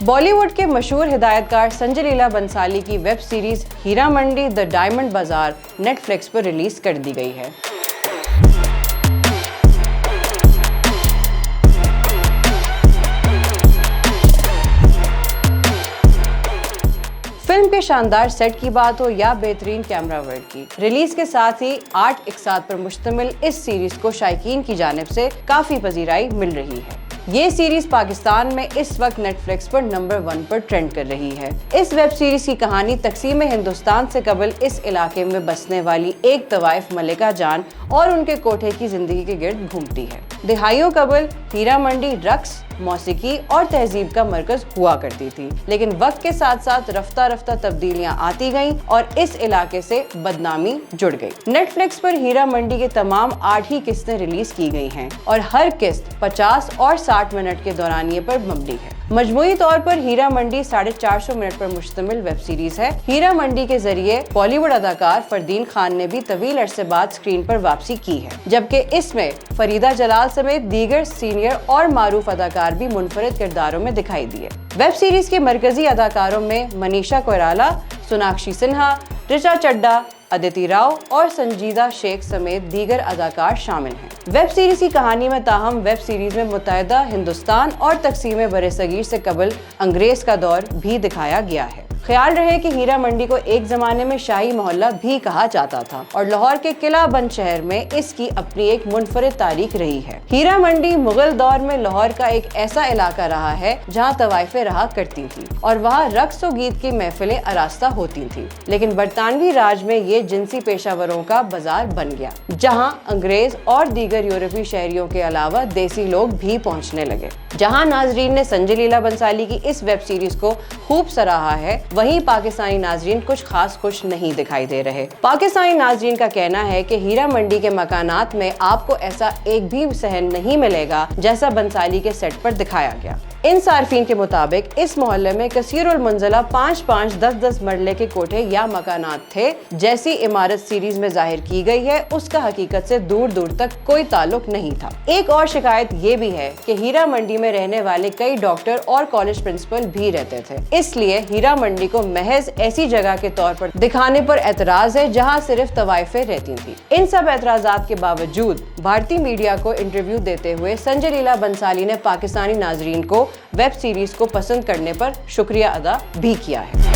बॉलीवुड के मशहूर हिदायतकार संजय लीला बंसाली की web series Heera Mandi the diamond bazaar Netflix पर रिलीज कर दी गई है। फिल्म के शानदार सेट की बात हो या बेहतरीन कैमरा वर्क की, रिलीज के साथ ही 8 इकसात पर मुश्तमिल इस सीरीज को शायकीन की जानिब से काफी पजीराई मिल रही है। ये सीरीज पाकिस्तान में इस वक्त नेटफ्लिक्स पर नंबर 1 पर ट्रेंड कर रही है। इस वेब सीरीज की कहानी तकसीम हिंदुस्तान से कबल इस इलाके में बसने वाली एक तवाइफ मलिका जान और उनके कोठे की जिंदगी के गिर्द घूमती है। दिहाइयों कबल हीरा मंडी रक्स, मौसीकी और तहजीब का मरकज हुआ करती थी, लेकिन वक्त के साथ साथ रफ्ता रफ्ता तब्दीलियां आती गईं और इस इलाके से बदनामी जुड़ गई। नेटफ्लिक्स पर हीरा मंडी के तमाम 8 ही किस्तें रिलीज की गई हैं और हर किस्त 50 और 60 मिनट के दौरानिये पर मबनी है। मजमूई तौर पर हीरा मंडी 450 मिनट पर मुश्तमिल वेब सीरीज है। हीरा मंडी के जरिए बॉलीवुड अदाकार फरदीन खान ने भी तवील अरसे बाद स्क्रीन पर वापसी की है, जबकि इसमें फरीदा जलाल समेत दीगर सीनियर और मारूफ अदाकार भी मुनफरिद किरदारों में दिखाई दिए। वेब सीरीज के मरकजी अदाकारों में मनीषा कोइराला, सोनाक्षी सिन्हा, ऋचा चड्डा, अदिति राव और संजीदा शेख समेत दीगर अदाकार शामिल हैं। वेब सीरीज की कहानी में ताहम वेब सीरीज में मुत्तहिदा हिंदुस्तान और तकसीम बरे-सगीर से कबल अंग्रेज का दौर भी दिखाया गया है। ख्याल रहे कि हीरा मंडी को एक जमाने में शाही मोहल्ला भी कहा जाता था और लाहौर के किला बंद शहर में इसकी अपनी एक मुनफरिद तारीख रही है। हीरा मंडी मुगल दौर में लाहौर का एक ऐसा इलाका रहा है जहां तवाइफें रहा करती थी और वहां रक्स व गीत की महफिलें आरास्ता होती थी, लेकिन बरतानवी राज में ये जिनसी पेशावरों का बाजार बन गया, जहां अंग्रेज और दीगर यूरोपीय शहरियों के अलावा देसी लोग भी पहुंचने लगे। जहां नाजरीन ने संजय लीला बंसाली की इस वेब सीरीज को खूब सराहा है, वहीं पाकिस्तानी नाजरीन कुछ खास खुश नहीं दिखाई दे रहे। पाकिस्तानी नाजरीन का कहना है कि हीरा मंडी के मकानात में आपको ऐसा एक भी सहन नहीं मिलेगा जैसा बंसाली के सेट पर दिखाया गया। इन सार्फिन के मुताबिक इस मोहल्ले में कसीरुल मंजिला 5-5, 10-10 मरले के कोठे या मकानात थे। जैसी इमारत सीरीज में जाहिर की गई है उसका हकीकत से दूर दूर तक कोई ताल्लुक नहीं था। एक और शिकायत ये भी है कि हीरा मंडी में रहने वाले कई डॉक्टर और कॉलेज प्रिंसिपल भी रहते थे, इसलिए हीरा मंडी को महज ऐसी जगह के तौर पर दिखाने पर एतराज है जहाँ सिर्फ तवाइफें रहती थी। इन सब एतराजात के बावजूद भारतीय मीडिया को इंटरव्यू देते हुए संजय लीला बंसाली ने पाकिस्तानी नाजरीन को वेब सीरीज को पसंद करने पर शुक्रिया अदा भी किया है।